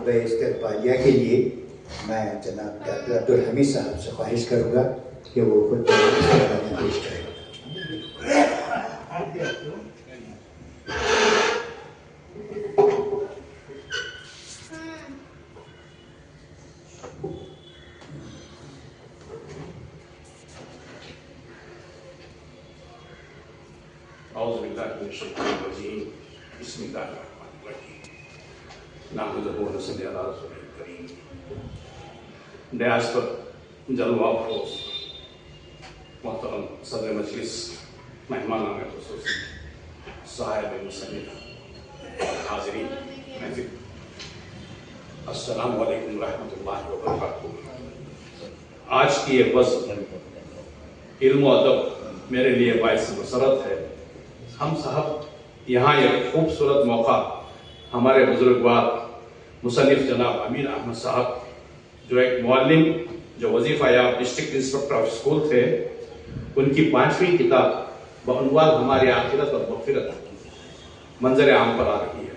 خطبہ استقبالیہ کے لیے میں جناب ڈاکٹر عبدالحمید صاحب سے خواہش کروں گا کہ وہ خطبہ استقبالیہ پیش کریں۔ اعوذ باللہ من الشیطان الرجیم، بسم اللہ الرحمن الرحیم، نحمدہ و نصلی علی رسولہ الکریم۔ ڈیاس پر جلوہ افروز محترم صدر مجلس، مہمان خصوصی، صاحب مصنف، حاضرین محفل، السلام علیکم ورحمۃ اللہ وبرکاتہ۔ آج کی یہ بزم علم و ادب میرے لیے باعث مسرت ہے۔ ہم صاحب یہاں ایک خوبصورت موقع ہمارے بزرگوار مصنف جناب امین احمد صاحب، جو ایک معلم، جو وظیفہ یاب ڈسٹرکٹ انسپکٹر آف اسکول تھے، ان کی 5ویں کتاب بعنوان ہماری آخرت اور مغفرت منظر عام پر آ رہی ہے۔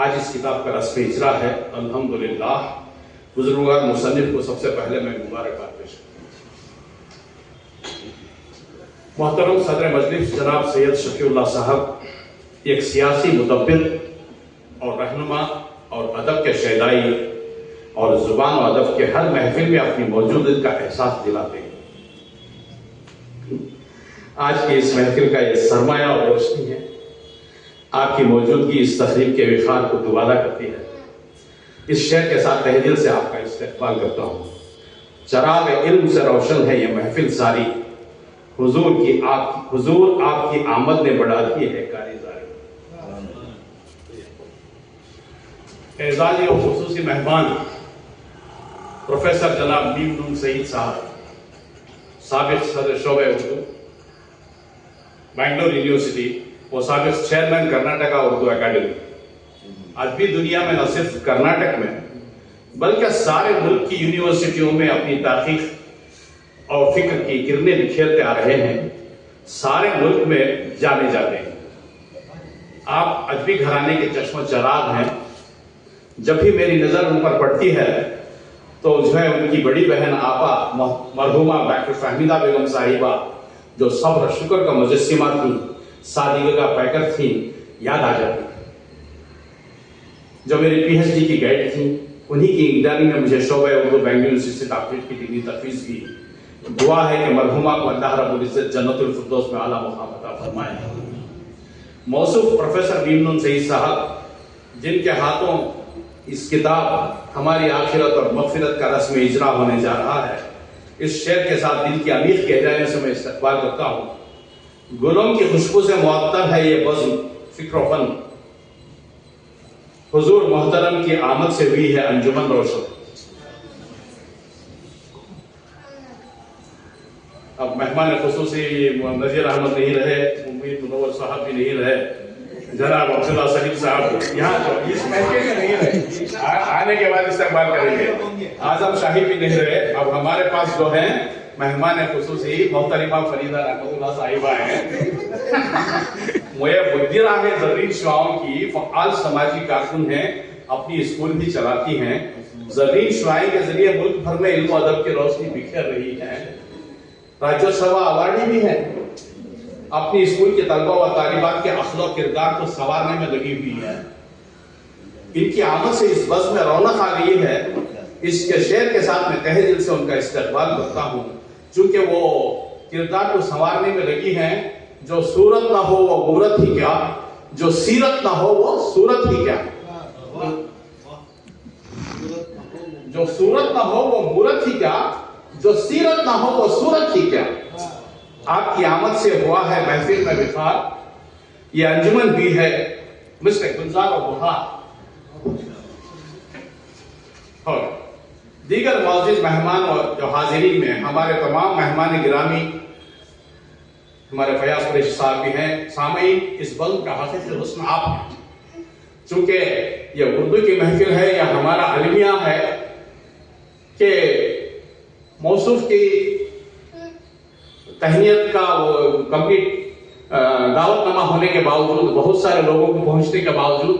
آج اس کتاب کا رسم اجرا ہے، الحمدللہ۔ بزرگوار مصنف کو سب سے پہلے میں مبارکباد پیش کرتا ہوں۔ محترم صدر مجلس جناب سید شفیع اللہ صاحب ایک سیاسی مدبر اور رہنما اور ادب کے شیدائی اور زبان و ادب کے ہر محفل میں اپنی موجودگی کا احساس دلاتے ہیں۔ آج کی اس محفل کا یہ سرمایہ اور روشنی ہے۔ آپ کی موجودگی اس تقریب کے وقار کو دوبارہ کرتی ہے۔ اس شعر کے ساتھ تہ دل سے آپ کا استقبال کرتا ہوں۔ چراغ علم سے روشن ہے یہ محفل ساری، حضور آپ کی آمد نے بڑھا دی ہے کاری زاری۔ اعزازی و خصوصی مہمان پروفیسر جناب نیم نون سعید صاحب، سابق صدر شعبہ اردو بنگلور یونیورسٹی اور سابق چیئرمین کرناٹکا اردو اکیڈمی۔ آج بھی دنیا میں نہ صرف کرناٹک میں بلکہ سارے ملک کی یونیورسٹیوں میں اپنی تحقیق اور فکر کی کرنیں بکھیرتے آ رہے ہیں، سارے ملک میں جانے جاتے ہیں۔ آپ ادبی گھرانے کے چشم و چراغ ہیں۔ جب بھی میری نظر ان پر پڑتی ہے تو جو ہے ان کی بڑی بہن آپا مرحومہ ڈاکٹر فہمیدہ بیگم صاحبہ، جو صبر شکر کا مجسمہ تھی، سادگی کا پیکر تھی، یاد آ جاتی۔ جو میری پی ایچ ڈی کی گائیڈ تھی، انہی کی نگرانی میں مجھے شعبہ اردو بنگلور یونیورسٹی سے ڈاکٹریٹ کی ڈگری تفویض کی۔ دعا ہے کہ مرحومہ کو اللہ رب العزت جنت الفردوس میں اعلیٰ مقام عطا فرمائے۔ موصوف پروفیسر نیم نون سعید صاحب، جن کے ہاتھوں اس کتاب ہماری آخرت اور مغفرت کا رسم اجرا ہونے جا رہا ہے، اس شعر کے ساتھ دل کی عمیق گہرائیوں سے میں استقبال کرتا ہوں۔ گلوں کی خوشبو سے معطر ہے یہ بزم فکر و فن، حضور محترم کی آمد سے ہوئی ہے انجمن روشن۔ اب مہمان خصوصی نذیر احمد نہیں رہے، امید منور صاحب بھی نہیں رہے، جناب عبداللہ سلیم صاحب یہاں جو اس محفل میں نہیں رہے، آنے کے بعد استقبال کریں گے۔ اعظم شاہی بھی نہیں رہے۔ اب ہمارے پاس جو ہیں مہمان خصوصی محترمہ فریدہ رحمت اللہ صاحبہ ہیں، مویا بدی راہ زرعی شعاؤں کی فعال سماجی کارکن ہیں، اپنی اسکول بھی چلاتی ہیں، زرعی شعائی کے ذریعے ملک بھر میں علم و ادب کی روشنی بکھیر رہی ہیں، راجیہ سبھا ایوارڈی بھی ہیں، اپنی اسکول کے طلبہ و طالبات کے اخلاق و کردار کو سنوارنے میں لگی ہوئی ہے۔ ان کی آمد سے اس بزم میں رونق آ گئی ہے۔ اس کے شعر کے ساتھ میں تہ دل سے ان کا استقبال کرتا ہوں، چونکہ وہ کردار کو سنوارنے میں لگی ہیں۔ جو صورت نہ ہو وہ مورت ہی کیا، جو سیرت نہ ہو وہ صورت ہی کیا، جو صورت نہ ہو وہ مورت ہی کیا، جو سیرت نہ ہو وہ صورت ہی کیا۔ آپ کی آمد سے ہوا ہے محفل میں وقار، یہ انجمن بھی ہے مثل گلزار و بہار۔ اور دیگر معزز مہمان اور جو حاضرین میں ہمارے تمام مہمان گرامی، ہمارے فیاض قریشی صاحب بھی ہیں، سامعین، اس بزم کا حافظ حسن آپ ہیں۔ چونکہ یہ اردو کی محفل ہے، یا ہمارا المیہ ہے کہ موصوف کی تہنیت کا وہ کمپلیٹ دعوت نامہ ہونے کے باوجود، بہت سارے لوگوں کو پہنچنے کے باوجود